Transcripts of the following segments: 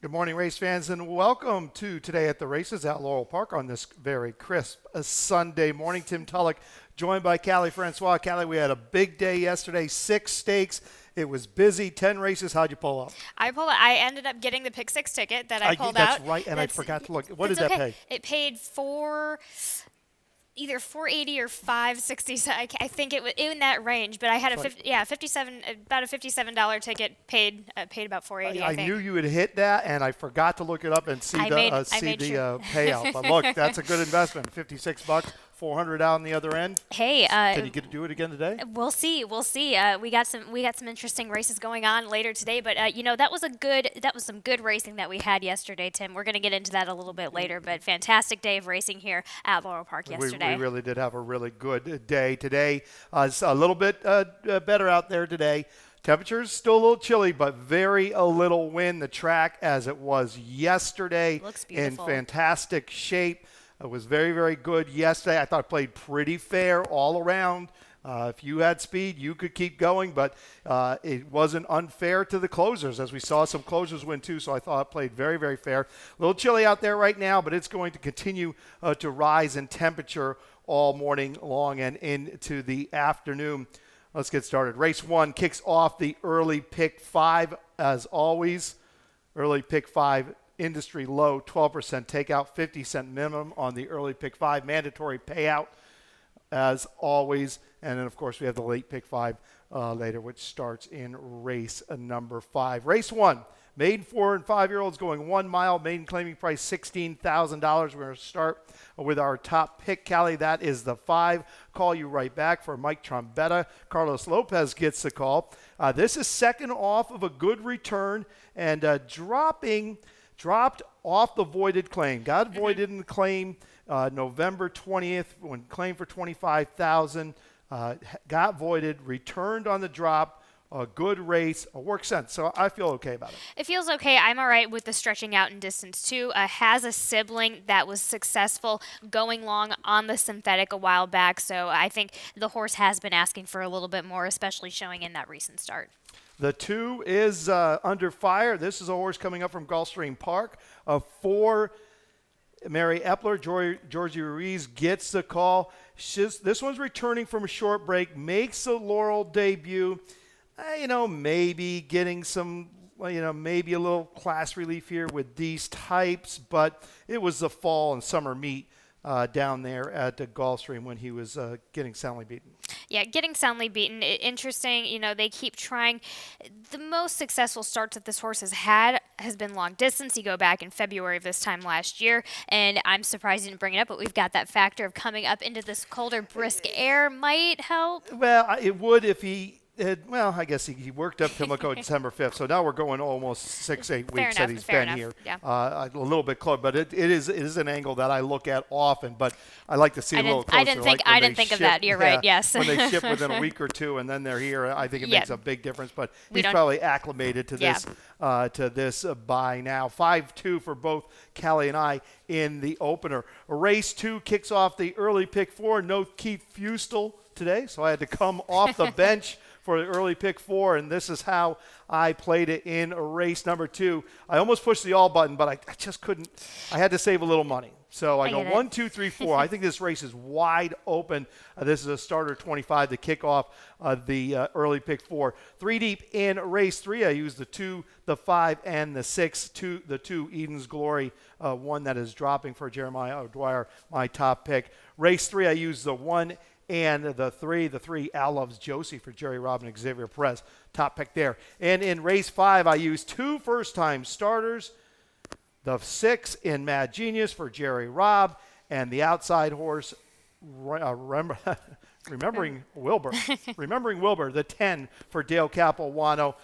Good morning, race fans, and welcome to Today at the Races at Laurel Park on this very crisp Sunday morning. Tim Tulloch, joined by Callie Francois. Callie, we had a big day yesterday, 6 stakes. It was busy, 10 races. How'd you pull up? I ended up getting the pick six ticket that I pulled That's out. right, and I forgot to look. What did That's that okay. pay? It paid either 480 or 560. So I think it was in that range. But I had a So 57 about a $57 ticket paid about 480. I I knew think. you had hit that, and I forgot to look it up and see I the made payout. But look, that's a good investment. $56, 400 out on the other end. Hey, Can you get to do it again today? we'll see. We'll see. We got some interesting races going on later today. But that was some good racing that we had yesterday, Tim. We're going to get into that a little bit later. But fantastic day of racing here at Laurel Park yesterday. We really did have a really good day today. It's a little bit better out there today. Temperatures still a little chilly, but very a little wind. The track, as it was yesterday, Looks in beautiful. fantastic shape. It was very, very good yesterday. I thought it played pretty fair all around. If you had speed, you could keep going, but it wasn't unfair to the closers, as we saw some closers win too, so I thought it played very, very fair. A little chilly out there right now, but it's going to continue to rise in temperature all morning long and into the afternoon. Let's get started. Race 1 kicks off the early pick 5, as always. Early pick 5. Industry low, 12% takeout, 50-cent minimum on the early pick 5. Mandatory payout, as always. And then, of course, we have the late pick 5 later, which starts in race number 5. Race 1, maiden 4 and 5-year-olds going 1 mile. Maiden claiming price $16,000. We're going to start with our top pick, Callie. That is the 5. Call you right back for Mike Trombetta. Carlos Lopez gets the call. This is second off of a good return and dropped off the voided claim. Got voided in the claim November 20th when claimed for $25,000. Got voided, returned on the drop. A good race, a work sense. So I feel okay about it. It feels okay. I'm all right with the stretching out in distance, too. Has a sibling that was successful going long on the synthetic a while back, so I think the horse has been asking for a little bit more, especially showing in that recent start. The 2 is under fire. This is a horse coming up from Gulfstream Park. 4, Mary Epler, Georgie Ruiz gets the call. This one's returning from a short break, makes a Laurel debut. Maybe getting some, maybe a little class relief here with these types, but it was the fall and summer meet down there at the Gulfstream when he was getting soundly beaten. Yeah, getting soundly beaten. Interesting, they keep trying. The most successful starts that this horse has had has been long distance. You go back in February of this time last year, and I'm surprised you didn't bring it up, but we've got that factor of coming up into this colder, brisk air might help. Well, it would if he I guess he worked up Pimlico December 5th, so now we're going almost 6-8 weeks that he's been here. Yeah. A little bit close, but it is an angle that I look at often, but I like to see a little closer. I didn't think of that. You're right, yes. When they ship within a week or two and then they're here, I think it makes a big difference, but he's probably acclimated to this by now. 5-2 for both Callie and I in the opener. Race 2 kicks off the early pick 4. No Keith Fustel today, so I had to come off the bench for the early pick 4, and this is how I played it in race number 2. I almost pushed the all button, but I just couldn't. I had to save a little money. So I go 1, 2, 3, 4. I think this race is wide open. This is a starter 25 to kick off the early pick 4. 3 deep in race 3. I used the 2, the 5, and the 6. The 2, Eden's Glory, one that is dropping for Jeremiah O'Dwyer, my top pick. Race 3, I used the 1 and the 3, Al Loves Josie for Jerry Robb and Xavier Perez. Top pick there. And in race 5, I used 2 first-time starters. The 6 in Mad Genius for Jerry Robb. And the outside horse, remembering Wilbur. Remembering Wilbur, the 10 for Dale Capuano.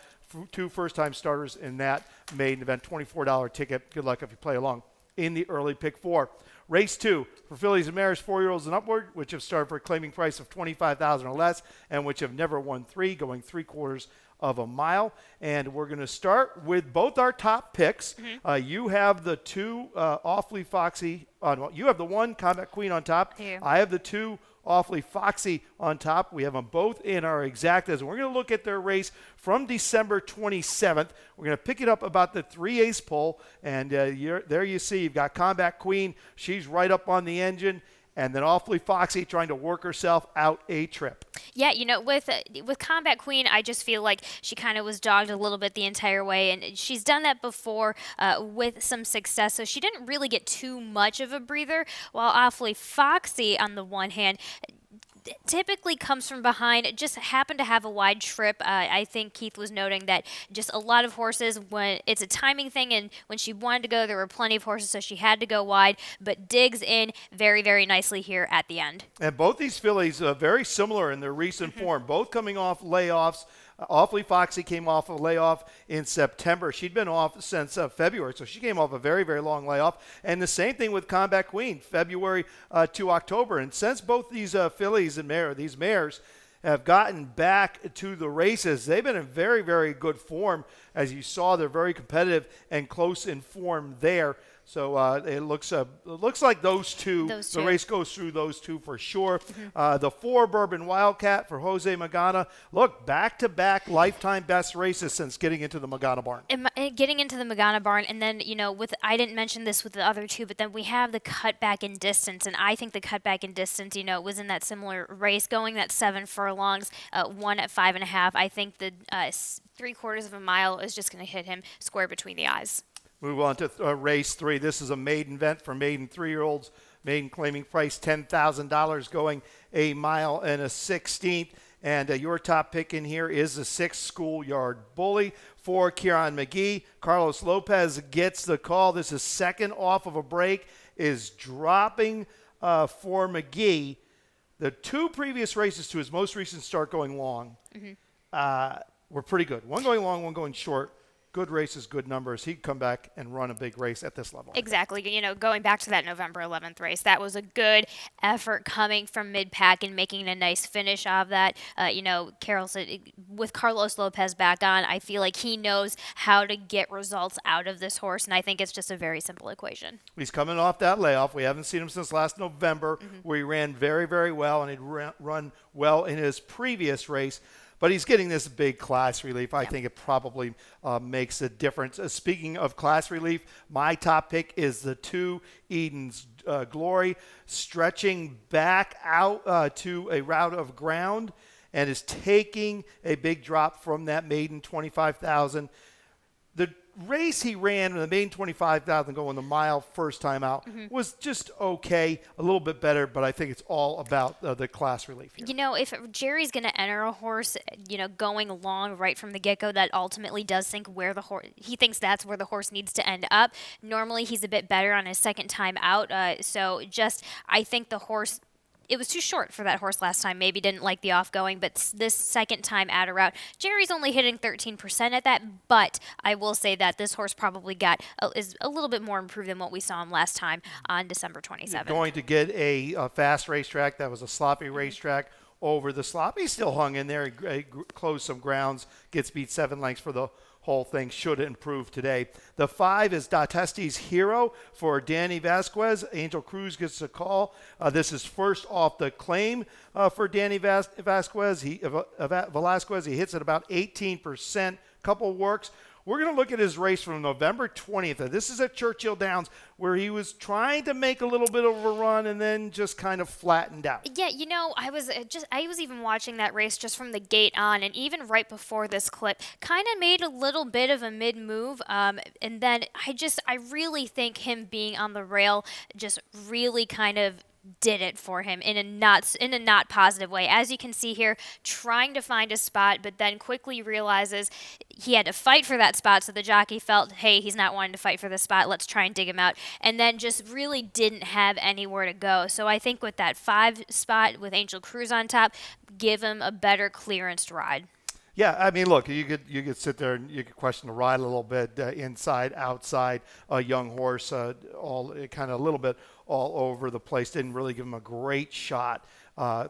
2 first-time starters in that maiden event. $24 ticket. Good luck if you play along in the early pick 4. Race 2 for fillies and mares, 4-year-olds and upward, which have started for a claiming price of $25,000 or less, and which have never won 3, going 3/4 of a mile. And we're going to start with both our top picks. You have the 2 Awfully Foxy. You have the 1 Combat Queen on top. Yeah. I have the 2 Awfully Foxy on top. We have them both in our exactas. We're going to look at their race from December 27th. We're going to pick it up about the 3/8 pole, and there you see you've got Combat Queen. She's right up on the engine. And then Awfully Foxy trying to work herself out a trip. Yeah, with Combat Queen, I just feel like she kind of was dogged a little bit the entire way, and she's done that before with some success, so she didn't really get too much of a breather, while Awfully Foxy, on the one hand, typically comes from behind. It just happened to have a wide trip. I think Keith was noting that just a lot of horses, when it's a timing thing, and when she wanted to go, there were plenty of horses, so she had to go wide, but digs in very, very nicely here at the end. And both these fillies very similar in their recent form, both coming off layoffs. Awfully Foxy came off a layoff in September. She'd been off since February, so she came off a very, very long layoff. And the same thing with Combat Queen, February to October. And since both these fillies and these mares have gotten back to the races, they've been in very, very good form. As you saw, they're very competitive and close in form there. So it looks like those two. The race goes through those two for sure. The 4 Bourbon Wildcat for Jose Magana. Look, back-to-back lifetime best races since getting into the Magana barn. Getting into the Magana barn, and then, I didn't mention this with the other two, but then we have the cutback in distance, and I think the cutback in distance, was in that similar race, going that 7 furlongs, 1 at 5.5. I think the 3/4 of a mile is just going to hit him square between the eyes. Move on to race 3. This is a maiden event for maiden 3-year-olds. Maiden claiming price $10,000, going a mile and a 16th. And your top pick in here is the 6 Schoolyard Bully for Kieran McGee. Carlos Lopez gets the call. This is second off of a break, is dropping for McGee. The 2 previous races to his most recent start going long were pretty good. One going long, one going short. Good races, good numbers. He'd come back and run a big race at this level. Exactly. Going back to that November 11th race, that was a good effort coming from mid-pack and making a nice finish of that. Carol said with Carlos Lopez back on, I feel like he knows how to get results out of this horse, and I think it's just a very simple equation. He's coming off that layoff. We haven't seen him since last November, where he ran very, very well, and he'd run well in his previous race. But he's getting this big class relief. I think it probably makes a difference. Speaking of class relief, my top pick is the 2 Eden's Glory, stretching back out to a route of ground and is taking a big drop from that maiden 25,000. The race he ran in the maiden 25,000 going the mile first time out was just okay, a little bit better, but I think it's all about the class relief here. If Jerry's going to enter a horse, going along right from the get-go, that ultimately does think where the horse, he thinks that's where the horse needs to end up. Normally he's a bit better on his second time out, I think the horse, it was too short for that horse last time. Maybe didn't like the off-going, but this second time at a route, Jerry's only hitting 13% at that, but I will say that this horse probably is a little bit more improved than what we saw him last time on December 27th. You're going to get a fast racetrack. That was a sloppy racetrack. Over the slop, he still hung in there. He closed some grounds, gets beat 7 lengths for the whole thing. Should improve today. The 5 is Datesti's Hero for Danny Vasquez. Angel Cruz gets a call. This is first off the claim for Danny Vasquez. Velasquez, he hits at about 18%. Couple works. We're going to look at his race from November 20th. This is at Churchill Downs, where he was trying to make a little bit of a run and then just kind of flattened out. Yeah, I was even watching that race just from the gate on, and even right before this clip, kind of made a little bit of a mid-move, and then I really think him being on the rail just really kind of did it for him in a not positive way. As you can see here, trying to find a spot, but then quickly realizes he had to fight for that spot, so the jockey felt, hey, he's not wanting to fight for the spot, let's try and dig him out, and then just really didn't have anywhere to go. So I think with that 5 spot with Angel Cruz on top, give him a better clearance ride. Yeah, I mean, look, you could sit there and you could question the ride a little bit, inside, outside, a young horse, all kind of a little bit all over the place. Didn't really give him a great shot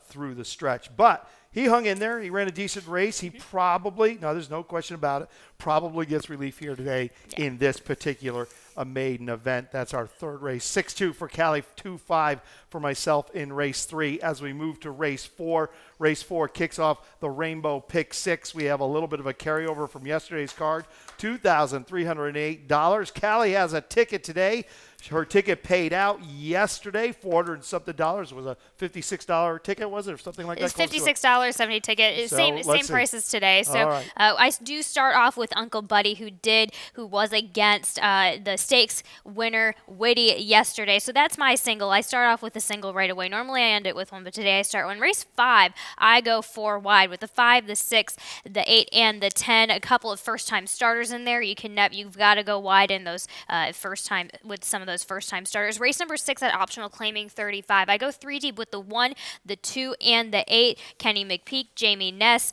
through the stretch, but he hung in there. He ran a decent race. He probably, no, there's no question about it, probably gets relief here today in this particular a maiden event. That's our third race. 6-2 for Callie, 2-5 for myself in race 3. As we move to race 4, race 4 kicks off the Rainbow Pick 6. We have a little bit of a carryover from yesterday's card, $2,308. Callie has a ticket today. Her ticket paid out yesterday, $400 and something. It was a $56 ticket, was it, or something like that? It's $56.70 ticket. It's So, same let's see. price as today. So All right. I do start off with Uncle Buddy, who was against the stakes winner Whitty yesterday. So that's my single. I start off with a single right away. Normally I end it with one, but today I start one. Race 5, I go 4 wide with the 5, the 6, the 8, and the 10. A couple of first-time starters in there. You've got to go wide in those first-time with some of those first-time starters. Race number 6 at optional claiming 35. I go 3 deep with the 1, the 2, and the 8. Kenny McPeak, Jamie Ness,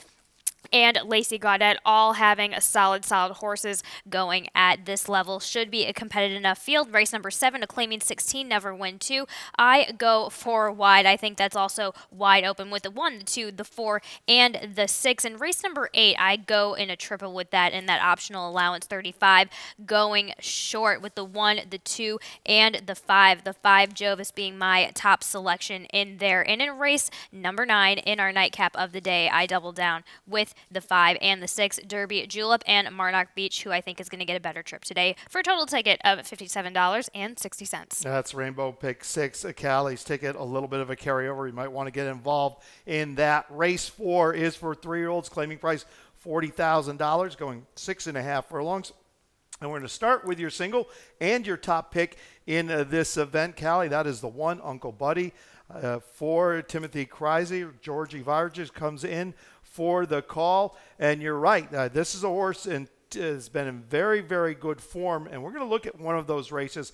and Lacey Gaudette, all having a solid horses going at this level. Should be a competitive enough field. Race number 7, a claiming 16, never win 2. I go 4 wide. I think that's also wide open with the 1, the 2, the 4, and the 6. And race number 8, I go in a triple with that in that optional allowance 35, going short with the 1, the 2, and the 5. The 5, Jovis, being my top selection in there. And in race number 9, in our nightcap of the day, I double down with the 5 and the 6, Derby Julep and Marnock Beach, who I think is going to get a better trip today for a total ticket of $57.60. That's Rainbow Pick 6, Callie's ticket, a little bit of a carryover. You might want to get involved in that. Race 4 is for 3-year-olds, claiming price $40,000, going 6.5 furlongs. And we're going to start with your single and your top pick in this event, Callie. That is the 1, Uncle Buddy. For Timothy Kreisey, Georgie Vargas comes in for the call. And you're right. This is a horse and has been in very, very good form. And we're going to look at one of those races.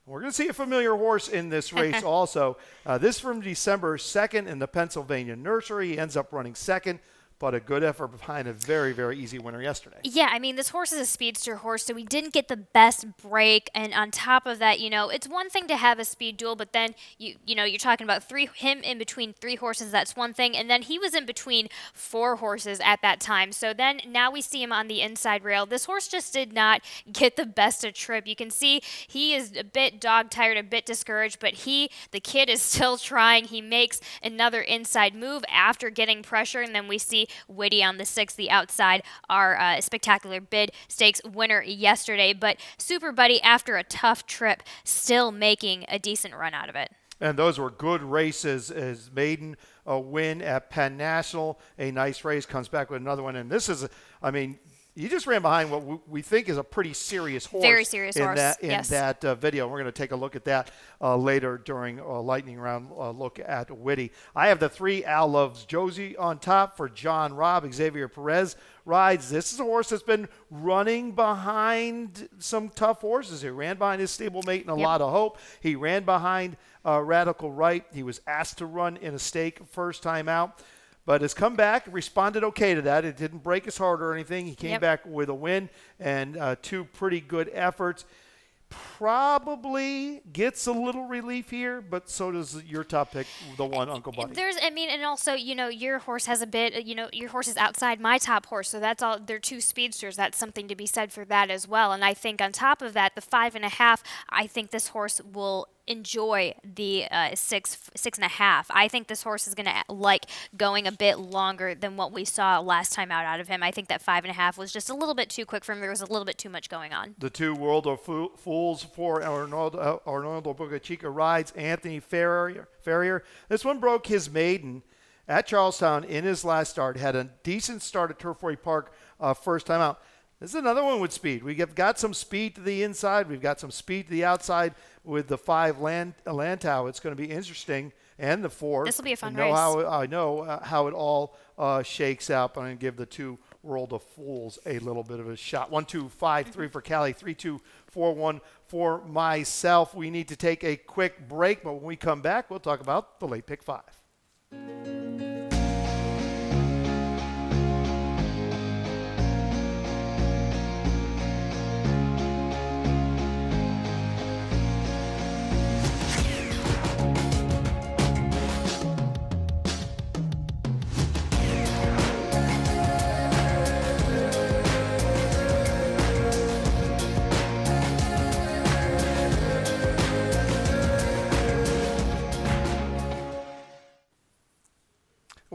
We're going to see a familiar horse in this race also. This from December, 2nd in the Pennsylvania Nursery. He ends up running 2nd. But a good effort behind a very, very easy winner yesterday. Yeah, I mean, this horse is a speedster horse, so we didn't get the best break. And on top of that, it's one thing to have a speed duel, but then you're talking about him in between 3 horses. That's one thing, and then he was in between 4 horses at that time. So then now we see him on the inside rail. This horse just did not get the best of trip. You can see he is a bit dog-tired, a bit discouraged, but the kid is still trying. He makes another inside move after getting pressure, and then we see Whitty on the 6th, the outside, our spectacular bid stakes winner yesterday. But Super Buddy, after a tough trip, still making a decent run out of it. And those were good races. As maiden win at Penn National, a nice race, comes back with another one. And this is, he just ran behind what we think is a pretty serious horse. Very serious horse, in that video. We're going to take a look at that later during a lightning round look at Whitty. I have the 3 Al Loves Josie on top for John Robb. Xavier Perez rides. This is a horse that's been running behind some tough horses. He ran behind his stablemate in a lot of hope. He ran behind Radical Right. He was asked to run in a stake first time out. But has come back, responded okay to that. It didn't break his heart or anything. He came back with a win and 2 pretty good efforts. Probably gets a little relief here, but so does your top pick, the 1, Uncle Buddy. And also, your horse has a bit, your horse is outside my top horse, so that's all. They're 2 speedsters. That's something to be said for that as well. And I think on top of that, the 5.5, I think this horse will enjoy the 6.5. I think this horse is going to like going a bit longer than what we saw last time out of him. I think that 5.5 was just a little bit too quick for him. There was a little bit too much going on. The 2 World of Fools for Arnoldo Bocachica rides. Anthony Ferrier. This one broke his maiden at Charlestown in his last start. Had a decent start at Turfway Park first time out. This is another one with speed. We have got some speed to the inside. We've got some speed to the outside with the 5 Lantau. It's going to be interesting. And the 4. This will be a fun race. I know how it all shakes out. But I'm going to give the 2 World of Fools a little bit of a shot. 1, 2, 5, 3 for Callie. 3, 2, 4, 1 for myself. We need to take a quick break. But when we come back, we'll talk about the late pick 5.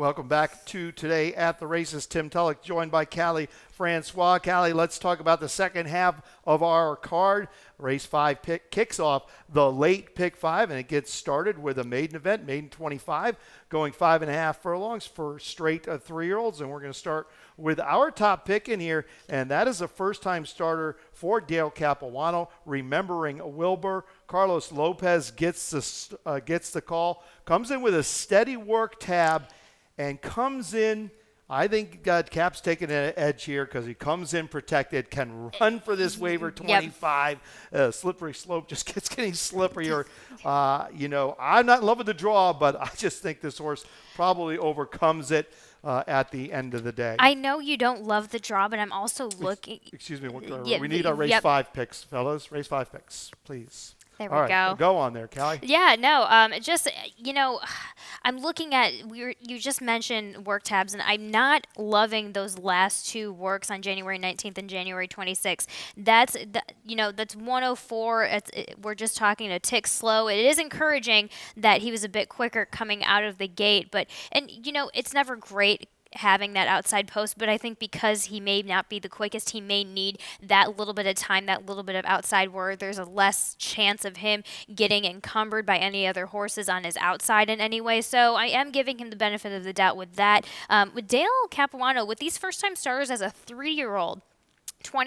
Welcome back to Today at the Races. Tim Tulloch, joined by Callie Francois. Callie, let's talk about the second half of our card. Race 5 kicks off the late pick 5, and it gets started with a maiden event, maiden 25, going 5.5 furlongs for straight 3-year-olds. And we're going to start with our top pick in here, and that is a first-time starter for Dale Capuano, remembering Wilbur. Carlos Lopez gets the call, comes in with a steady work tab, and comes in. I think Cap's taking an edge here because he comes in protected, can run for this waiver 25. Slippery slope just gets getting slipperier. I'm not in love with the draw, but I just think this horse probably overcomes it at the end of the day. I know you don't love the draw, but I'm also looking. Excuse me. We need our race 5 picks, fellas. Race 5 picks, please. There All we right, go. Go on there, Callie. Yeah, no, I'm looking at, you just mentioned work tabs, and I'm not loving those last 2 works on January 19th and January 26th. That's 104. We're just talking a tick slow. It is encouraging that he was a bit quicker coming out of the gate, and it's never great having that outside post, but I think because he may not be the quickest, he may need that little bit of time, that little bit of outside where there's a less chance of him getting encumbered by any other horses on his outside in any way. So I am giving him the benefit of the doubt with that. With Dale Capuano, with these first-time starters as a 3-year-old,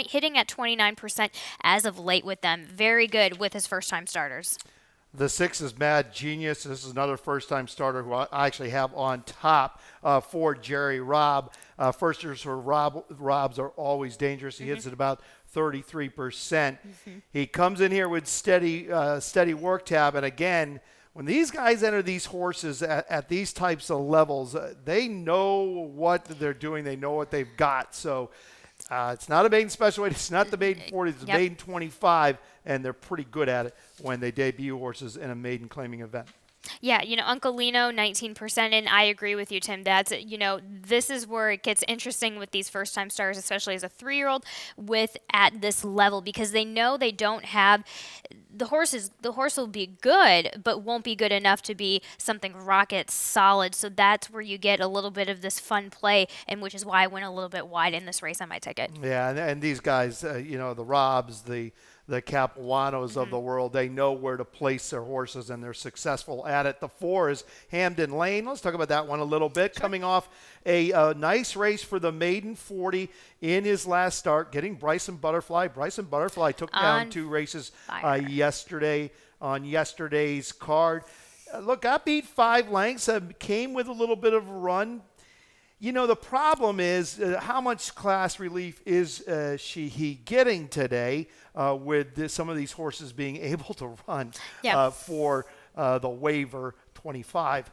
hitting at 29% as of late with them. Very good with his first-time starters. The 6 is Mad Genius. This is another first-time starter who I actually have on top for Jerry Robb. First-years for Robs are always dangerous. He hits at about 33%. He comes in here with steady work tab. And again, when these guys enter these horses at these types of levels, they know what they're doing. They know what they've got. So it's not a maiden special weight. It's not the maiden 40. It's the maiden 25. And they're pretty good at it when they debut horses in a maiden claiming event. Yeah, Uncle Lino, 19%, and I agree with you, Tim. That's, this is where it gets interesting with these first-time starters, especially as a 3-year-old, at this level, because they know they don't have the horse will be good, but won't be good enough to be something rocket solid. So that's where you get a little bit of this fun play, and which is why I went a little bit wide in this race on my ticket. Yeah, and these guys, the Robs, the Capuanos of the world, they know where to place their horses, and they're successful at it. The 4 is Hamden Lane. Let's talk about that one a little bit. Sure. Coming off a nice race for the maiden 40 in his last start, getting Bryson Butterfly. Bryson Butterfly took down 2 races yesterday on yesterday's card. Look, got beat 5 lengths, came with a little bit of a run. The problem is how much class relief is he getting today with some of these horses being able to run for the waiver 25.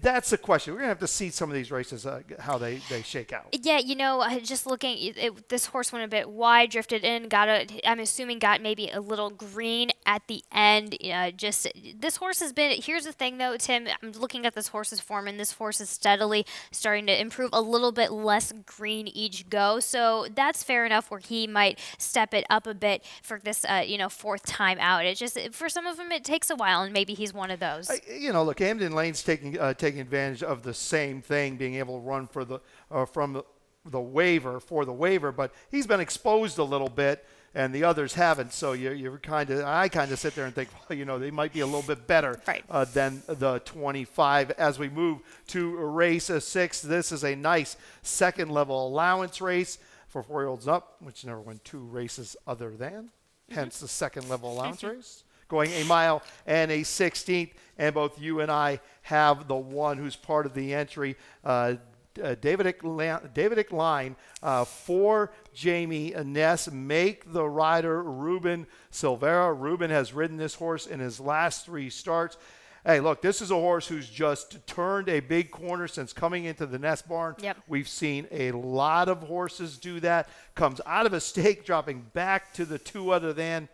That's the question. We're going to have to see some of these races, how they shake out. Yeah, just looking, this horse went a bit wide, drifted in, I'm assuming got maybe a little green at the end. This horse has been, here's the thing though, Tim, I'm looking at this horse's form, and this horse is steadily starting to improve, a little bit less green each go. So that's fair enough where he might step it up a bit for this, 4th time out. It just, for some of them, it takes a while, and maybe he's one of those. Look, Hamden Lane's taking advantage of the same thing, being able to run for the waiver, but he's been exposed a little bit, and the others haven't. So I kind of sit there and think, well, they might be a little bit better than the 25. As we move to race 6, this is a nice second-level allowance race for 4-year-olds up, which never won 2 races other than, hence the second-level allowance race. Going a mile and a 16th, and both you and I have the one who's part of the entry, Davidic line for Jamie Ness. Make the rider Ruben Silvera. Ruben has ridden this horse in his last 3 starts. Hey, look, this is a horse who's just turned a big corner since coming into the Ness barn. Yep. We've seen a lot of horses do that. Comes out of a stake, dropping back to the 2 other than.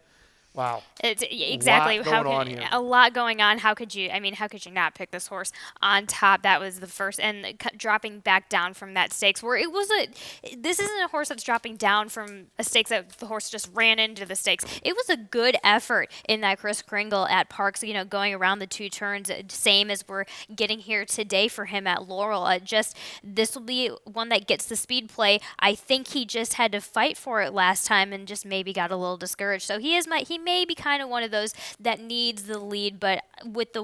Wow. It's exactly Lot how going on could, here. a lot going on. How could you? I mean, how could you not pick this horse on top? That was the first, and dropping back down from that stakes where it was a. This isn't a horse that's dropping down from a stakes that the horse just ran into the stakes. It was a good effort in that Chris Kringle at Parks. Going around the two turns, same as we're getting here today for him at Laurel. Just this will be one that gets the speed play. I think he just had to fight for it last time and just maybe got a little discouraged. So he may be kind of one of those that needs the lead, but with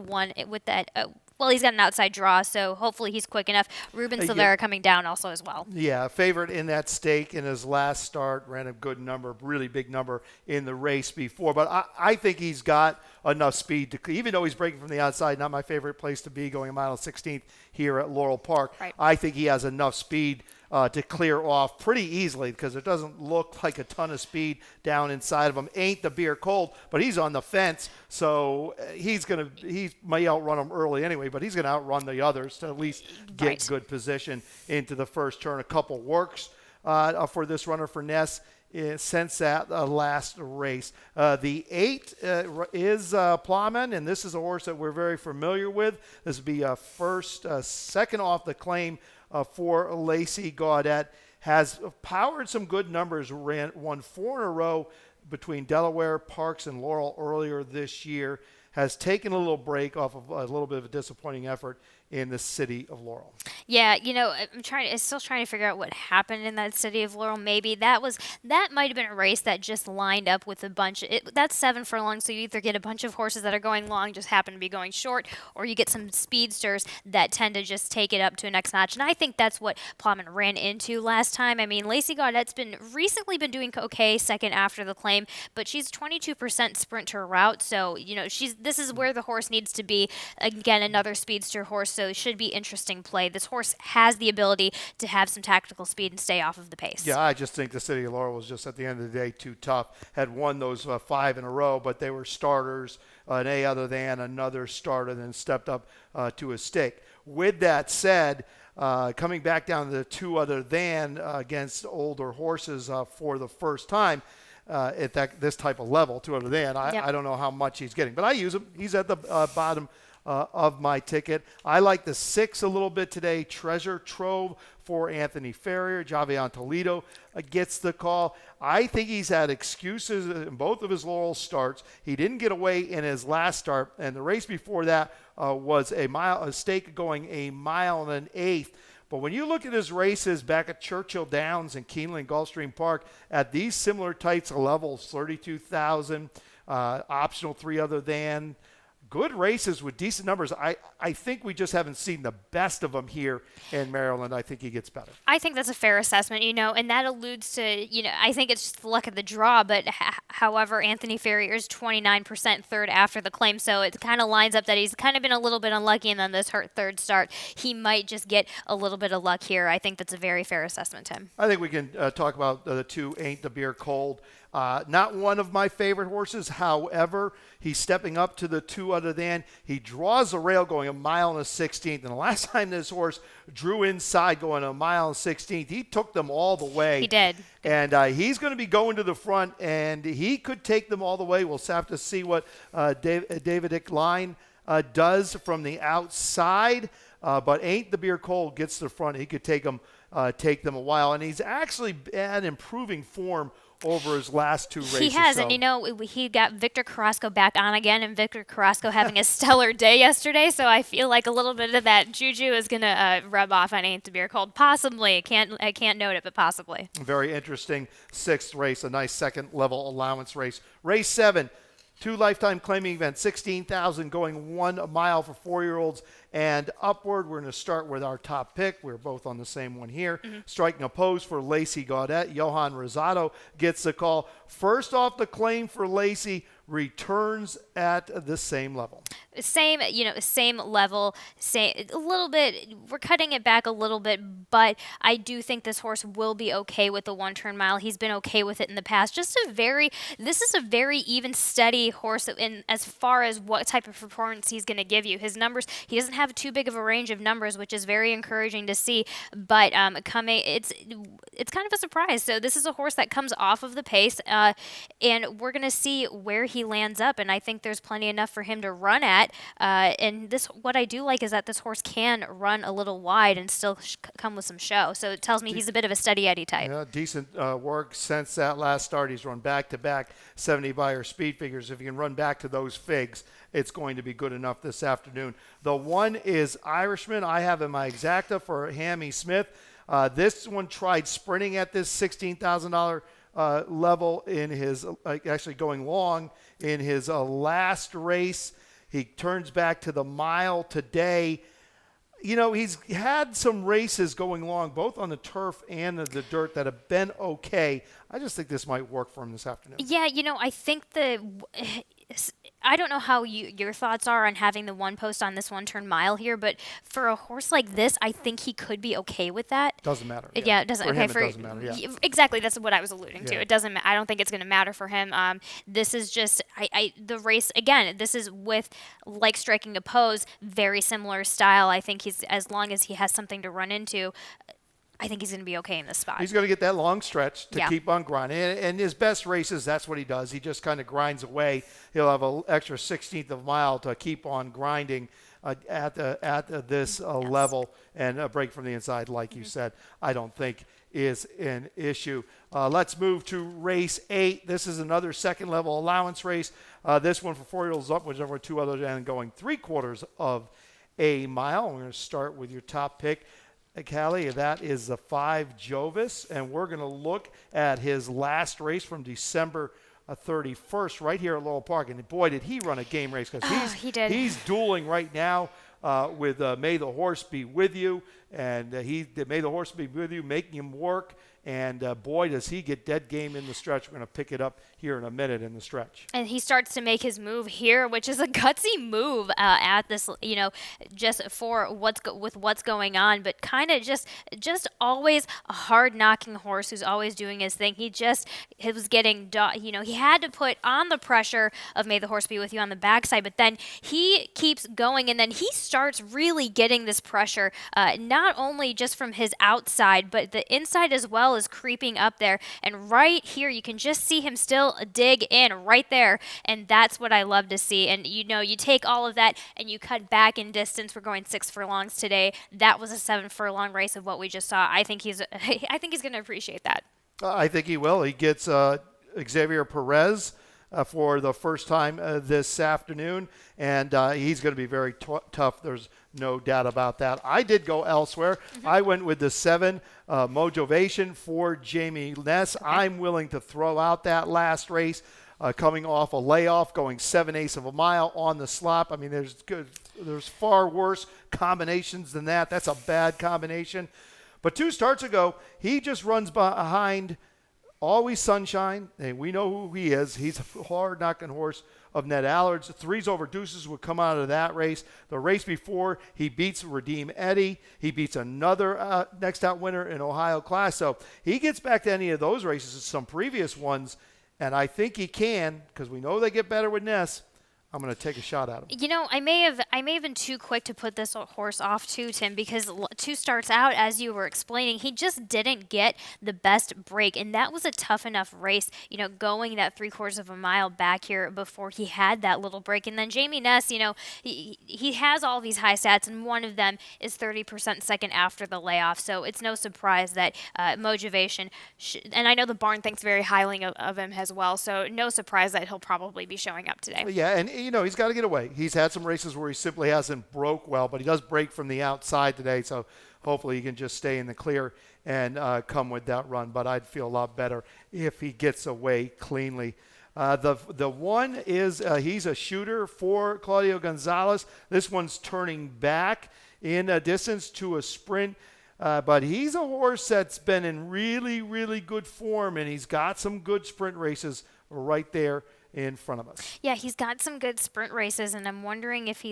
that. Well, he's got an outside draw, so hopefully he's quick enough. Ruben Silvera coming down also as well. Yeah, favorite in that stake in his last start, ran a good number, really big number in the race before. But I think he's got enough speed to, even though he's breaking from the outside, not my favorite place to be, going a mile and 16th here at Laurel Park. Right. I think he has enough speed to clear off pretty easily because it doesn't look like a ton of speed down inside of him. Ain't the beer cold, but he's on the fence, so he may outrun him early anyway, but he's going to outrun the others to at least get good position into the first turn. A couple works for this runner for Ness since that last race. The 8 is Plowman, and this is a horse that we're very familiar with. This will be second off the claim for Lacey Gaudette. Has powered some good numbers, won 4 in a row between Delaware, Parks, and Laurel earlier this year. Has taken a little break off of a little bit of a disappointing effort in the city of Laurel. Yeah, I'm still trying to figure out what happened in that city of Laurel. Maybe that might have been a race that just lined up with a bunch. That's 7 furlongs, so you either get a bunch of horses that are going long, just happen to be going short, or you get some speedsters that tend to just take it up to a next notch. And I think that's what Plowman ran into last time. I mean, Lacey Gaudette's recently been doing okay second after the claim, but she's 22% sprint her route, so this is where the horse needs to be. Again, another speedster horse, so it should be interesting play. This horse has the ability to have some tactical speed and stay off of the pace. Yeah, I just think the city of Laurel was just at the end of the day too tough. Had won those 5 in a row, but they were starters, an A other than another starter, then stepped up to a stake. With that said, coming back down to the 2 other than against older horses for the first time, at this type of level, 2 other than. I don't know how much he's getting, but I use him. He's at the bottom of my ticket. I like the 6 a little bit today. Treasure Trove for Anthony Ferrier. Javion Toledo gets the call. I think he's had excuses in both of his Laurel starts. He didn't get away in his last start, and the race before that was a stake going a mile and an eighth. But when you look at his races back at Churchill Downs and Keeneland Gulfstream Park at these similar types of levels, 32,000, optional 3 other than, good races with decent numbers. I think we just haven't seen the best of them here in Maryland. I think he gets better. I think that's a fair assessment, and that alludes to, I think it's just the luck of the draw, but however, Anthony Ferrier is 29% third after the claim, so it kind of lines up that he's kind of been a little bit unlucky, and then this third start, he might just get a little bit of luck here. I think that's a very fair assessment, Tim. I think we can talk about the 2 Ain't the Beer Cold. Not one of my favorite horses. However, he's stepping up to the 2 other than. He draws the rail going a mile and a 16th. And the last time this horse drew inside going a mile and 16th, he took them all the way. He did. And he's going to be going to the front, and he could take them all the way. We'll have to see what David Line does from the outside. But Ain't the Beer Cold gets to the front. He could take them a while. And he's actually been improving form over his last 2 races. He has, and he got Victor Carrasco back on again, and Victor Carrasco having a stellar day yesterday, so I feel like a little bit of that juju is going to rub off on Ain't the Beer Cold. Possibly. I can't note it, but possibly. Very interesting 6th race, a nice second-level allowance race. Race 7, 2 lifetime claiming events, 16,000 going 1 mile for 4-year-olds and upward. We're going to start with our top pick. We're both on the same one here. Mm-hmm. Striking a pose for Lacey Gaudette. Johan Rosado gets the call. First off the claim for Lacey, returns at the same level. Same level, same a little bit. We're cutting it back a little bit, but I do think this horse will be okay with the 1 turn mile. He's been okay with it in the past. This is a very even, steady horse in as far as what type of performance he's going to give you. His numbers, he doesn't have too big of a range of numbers, which is very encouraging to see. But it's kind of a surprise. So this is a horse that comes off of the pace, and we're going to see where he lands up. And I think there's plenty enough for him to run at. And what I do like is that this horse can run a little wide and still come with some show. So it tells me he's a bit of a steady Eddie type. Yeah, decent work since that last start. He's run back-to-back 70 buyer speed figures. If you can run back to those figs, it's going to be good enough this afternoon. The one is Irishman. I have in my exacta for Hammy Smith. This one tried sprinting at this $16,000 level in his, actually going long in his last race. He turns back to the mile today. You know, he's had some races going long, both on the turf and the dirt, that have been okay. I just think this might work for him this afternoon. Yeah, I think I don't know how your thoughts are on having the one post on this 1 turn mile here, but for a horse like this, I think he could be okay with that. Doesn't matter. Yeah, it doesn't. For Okay, him, it doesn't matter. Yeah. Exactly. That's what I was alluding to. Yeah. It doesn't. I don't think it's going to matter for him. This is just the race again. This is with like striking a pose, very similar style. I think as long as he has something to run into, I think he's going to be okay in this spot. He's going to get that long stretch to Yeah. keep on grinding. And his best races, that's what he does. He just kind of grinds away. He'll have an extra 16th of a mile to keep on grinding at this level, and a break from the inside, like you said, I don't think is an issue. Let's move to race 8. This is another second level allowance race. This one for 4-year-olds up, which over 2 others, and going 3/4 of a mile. We're going to start with your top pick, Callie. That is the 5 Jovis, and we're going to look at his last race from December 31st right here at Laurel Park. And boy, did he run a game race, because he did. He's dueling right now with May the Horse Be With You, and May the Horse Be With You, making him work. And boy, does he get dead game in the stretch. We're going to pick it up here in a minute in the stretch. And he starts to make his move here, which is a gutsy move at this, just for what's going on, but kind of just always a hard knocking horse who's always doing his thing. He was getting, he had to put on the pressure of May the Horse Be With You on the backside, but then he keeps going, and then he starts really getting this pressure, not only just from his outside, but the inside as well is creeping up there. And right here, you can just see him still dig in right there, and that's what I love to see. And you take all of that and you cut back in distance. We're going 6 furlongs today. That was a 7 furlong race of what we just saw. I think he's going to appreciate that. I think he will. He gets Xavier Perez for the first time this afternoon, and he's going to be very tough. There's no doubt about that. I did go elsewhere. Mm-hmm. I went with the 7 Motivation for Jamie Ness. Okay. I'm willing to throw out that last race, coming off a layoff, going 7/8 of a mile on the slop. I mean, there's far worse combinations than that. That's a bad combination. But 2 starts ago, he just runs behind Always Sunshine, and we know who he is. He's a hard-knocking horse of Ned Allard's. 3s Over Deuces would come out of that race. The race before, he beats Redeem Eddie. He beats another next out winner in Ohio Class. So he gets back to any of those races, some previous ones, and I think he can, because we know they get better with Ness. I'm going to take a shot at him. I may have been too quick to put this horse off too, Tim, because 2 starts out, as you were explaining, he just didn't get the best break, and that was a tough enough race, going that 3/4 of a mile back here before he had that little break. And then Jamie Ness, he has all these high stats, and one of them is 30% second after the layoff, so it's no surprise that Motivation, and I know the barn thinks very highly of him as well, so no surprise that he'll probably be showing up today. Yeah, and he's got to get away. He's had some races where he simply hasn't broke well, but he does break from the outside today, so hopefully he can just stay in the clear and come with that run. But I'd feel a lot better if he gets away cleanly. The one is he's a shooter for Claudio Gonzalez. This one's turning back in a distance to a sprint. But he's a horse that's been in really, really good form, and he's got some good sprint races right there in front of us. Yeah, he's got some good sprint races, and I'm wondering if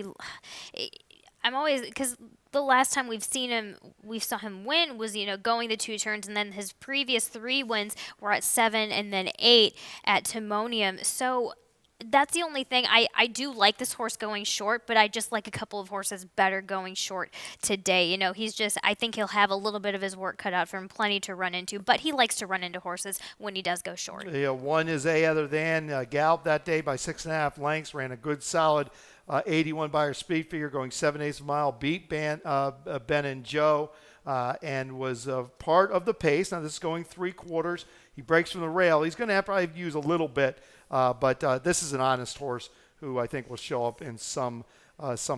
I'm always, because the last time we saw him win was, going the 2 turns, and then his previous 3 wins were at 7 and then 8 at Timonium. So that's the only thing. I do like this horse going short, but I just like a couple of horses better going short today. I think he'll have a little bit of his work cut out for him, plenty to run into, but he likes to run into horses when he does go short. Yeah, one is A other than galloped that day by 6.5 lengths, ran a good solid 81 by her speed figure, going 7/8 of a mile, beat Ben and Joe, and was part of the pace. Now this is going 3/4. He breaks from the rail. He's going to have to probably use a little bit, but this is an honest horse who I think will show up in some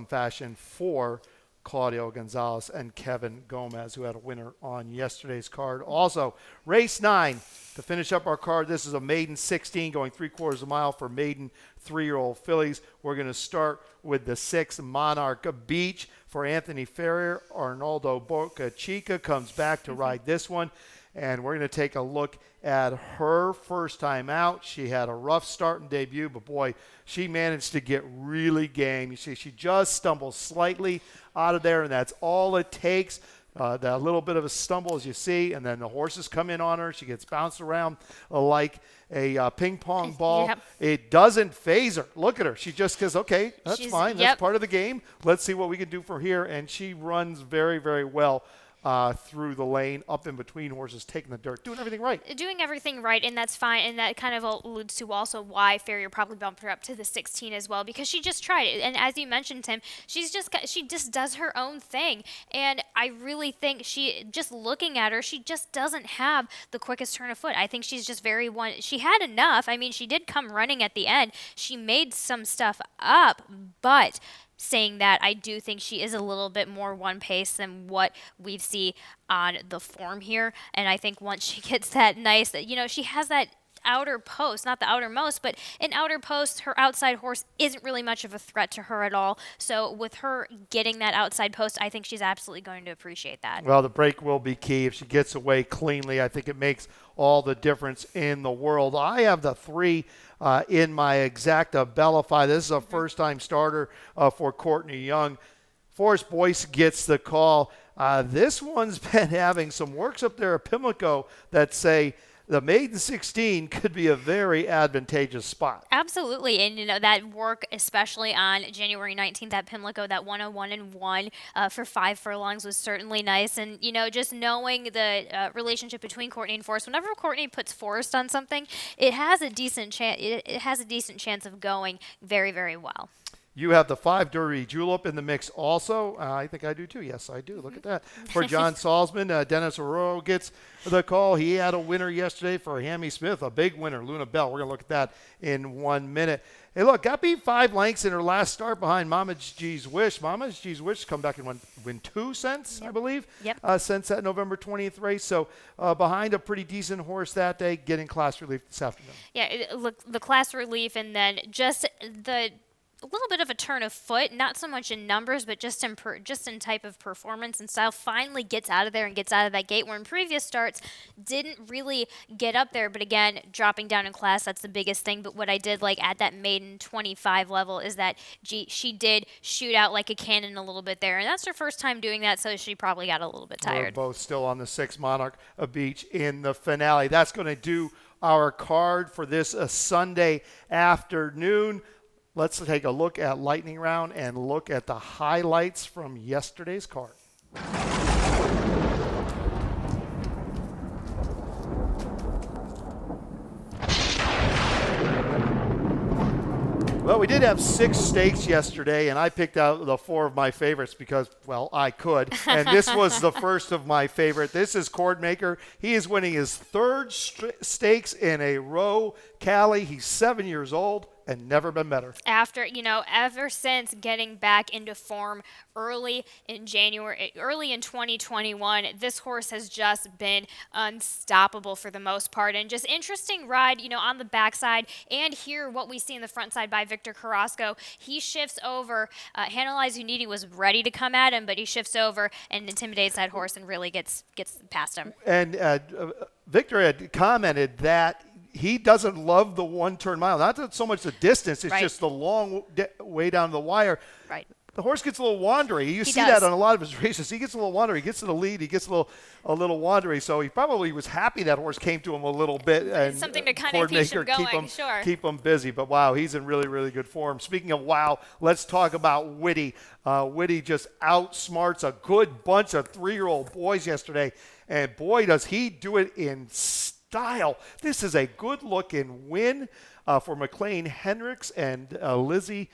fashion for Claudio Gonzalez and Kevin Gomez, who had a winner on yesterday's card. Also, race 9 to finish up our card. This is a maiden 16 going 3/4 of a mile for maiden 3-year-old fillies. We're going to start with the 6 Monarch Beach for Anthony Ferrier. Arnaldo Boca Chica comes back to ride this one. And we're going to take a look at her first time out. She had a rough start and debut, but boy, she managed to get really game. You see, she just stumbles slightly out of there, and that's all it takes. That little bit of a stumble, as you see, and then the horses come in on her. She gets bounced around like a ping pong ball. Yep. It doesn't phase her. Look at her. She just goes, okay, that's fine. Yep. That's part of the game. Let's see what we can do from here. And she runs very, very well. Through the lane, up in between horses, taking the dirt, doing everything right. Doing everything right, and that's fine. And that kind of alludes to also why Ferrier probably bumped her up to the 16 as well, because she just tried it. And as you mentioned, Tim, she just does her own thing. And I really think just looking at her, she just doesn't have the quickest turn of foot. I think she's just she had enough. I mean, she did come running at the end. She made some stuff up, but saying that, I do think she is a little bit more one pace than what we see on the form here. And I think once she gets that nice, she has that outer post, not the outermost, but an outer post, her outside horse isn't really much of a threat to her at all. So with her getting that outside post, I think she's absolutely going to appreciate that. Well, the break will be key. If she gets away cleanly, I think it makes all the difference in the world. I have the 3 in my exacta Bellify. This is a first-time starter for Courtney Young. Forrest Boyce gets the call. This one's been having some works up there at Pimlico that say the maiden 16 could be a very advantageous spot. Absolutely. And, that work, especially on January 19th at Pimlico, that 101-1 for 5 furlongs was certainly nice. And, just knowing the relationship between Courtney and Forrest, whenever Courtney puts Forrest on something, it has a decent chance of going very, very well. You have the 5 Derby Julep in the mix also. I think I do too. Yes, I do. Look at that. For John Salzman, Dennis Arroyo gets the call. He had a winner yesterday for Hammy Smith, a big winner, Luna Bell. We're going to look at that in 1 minute. Hey, look, got beat 5 lengths in her last start behind Mama G's Wish. Mama G's Wish come back and win 2 cents, I believe, since that November 20th race. So behind a pretty decent horse that day, getting class relief this afternoon. Yeah, look, the class relief, and then just a little bit of a turn of foot, not so much in numbers, but just in type of performance and style, finally gets out of there and gets out of that gate, where in previous starts didn't really get up there. But again, dropping down in class, that's the biggest thing. But what I did like at that maiden 25 level is that she did shoot out like a cannon a little bit there, and that's her first time doing that, so she probably got a little bit tired. We're both still on the 6 Monarch Beach in the finale. That's going to do our card for this Sunday afternoon. Let's take a look at Lightning Round and look at the highlights from yesterday's card. Well, we did have 6 stakes yesterday, and I picked out the 4 of my favorites because, well, I could. And this was the first of my favorite. This is Cordmaker. He is winning his 3rd stakes in a row. Callie, he's 7 years old and never been better. Ever since getting back into form early in 2021, this horse has just been unstoppable for the most part. And just interesting ride, on the backside. And here, what we see in the front side by Victor Carrasco. He shifts over. Hanalei Zunidi was ready to come at him, but he shifts over and intimidates that horse and really gets past him. And Victor had commented that he doesn't love the one-turn mile. Not that so much the distance, it's Right. just the long way down the wire. Right. The horse gets a little wandery. You see does. that on a lot of his races. He gets a little wandery. He gets to the lead. He gets a little wandery. So he probably was happy that horse came to him a little bit and Something to kind of keep him going, sure. keep him busy. But wow, he's in really, really good form. Speaking of wow, let's talk about Whitty. Whitty just outsmarts a good bunch of 3-year-old boys yesterday, and boy, does he do it in style. This is a good-looking win for McLean Hendricks and Lizzie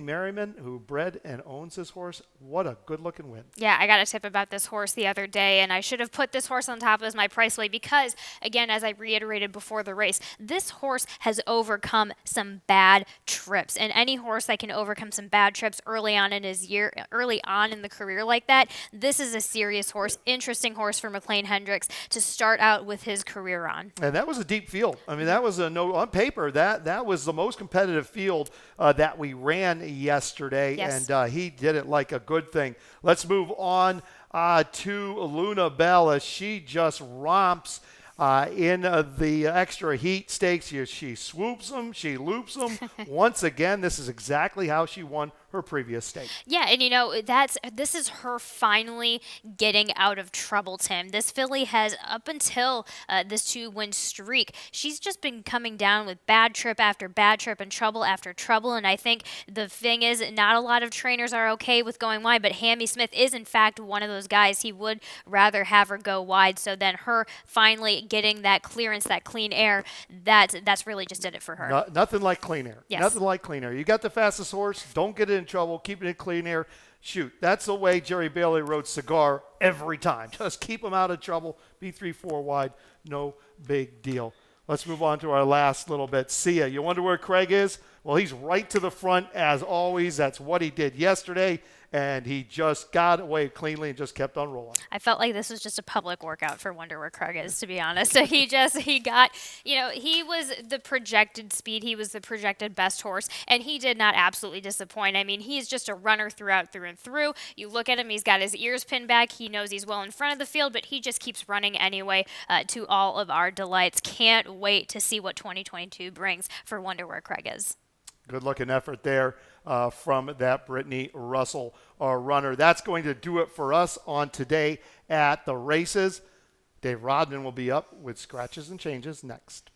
Merriman, who bred and owns this horse. What a good-looking win. Yeah, I got a tip about this horse the other day, and I should have put this horse on top as my price play because, again, as I reiterated before the race, this horse has overcome some bad trips. And any horse that can overcome some bad trips early on in the career like that, this is a serious horse, interesting horse for McLean Hendricks to start out with his career on. And that was a deep field. I mean, that was on paper, that was the most competitive field that we ran yesterday, Yes. and he did it like a good thing. Let's move on to Luna Bell as she just romps in the extra heat stakes. She swoops them, she loops them. Once again, this is exactly how she won her previous stake. Yeah, and this is her finally getting out of trouble, Tim. This filly has, up until this 2-win streak, she's just been coming down with bad trip after bad trip and trouble after trouble. And I think the thing is, not a lot of trainers are okay with going wide, but Hammy Smith is in fact one of those guys. He would rather have her go wide. So then her finally getting that clearance, that clean air, that's really just did it for her. Nothing like clean air. Yes. Nothing like clean air. You got the fastest horse. Don't get it in trouble. Keep it in clean air. Shoot, that's the way Jerry Bailey rode Cigar every time. Just keep him out of trouble. Be 3-4 wide. No big deal. Let's move on to our last little bit. See ya. You wonder where Craig is? Well, he's right to the front as always. That's what he did yesterday, and he just got away cleanly and just kept on rolling. I felt like this was just a public workout for Wonder Where Craig is, to be honest. So he was the projected speed. He was the projected best horse, and he did not absolutely disappoint. I mean, he's just a runner through and through. You look at him, he's got his ears pinned back. He knows he's well in front of the field, but he just keeps running anyway to all of our delights. Can't wait to see what 2022 brings for Wonder Where Craig is. Good looking effort there from that Brittany Russell runner. That's going to do it for us on today at the races. Dave Rodman will be up with scratches and changes next.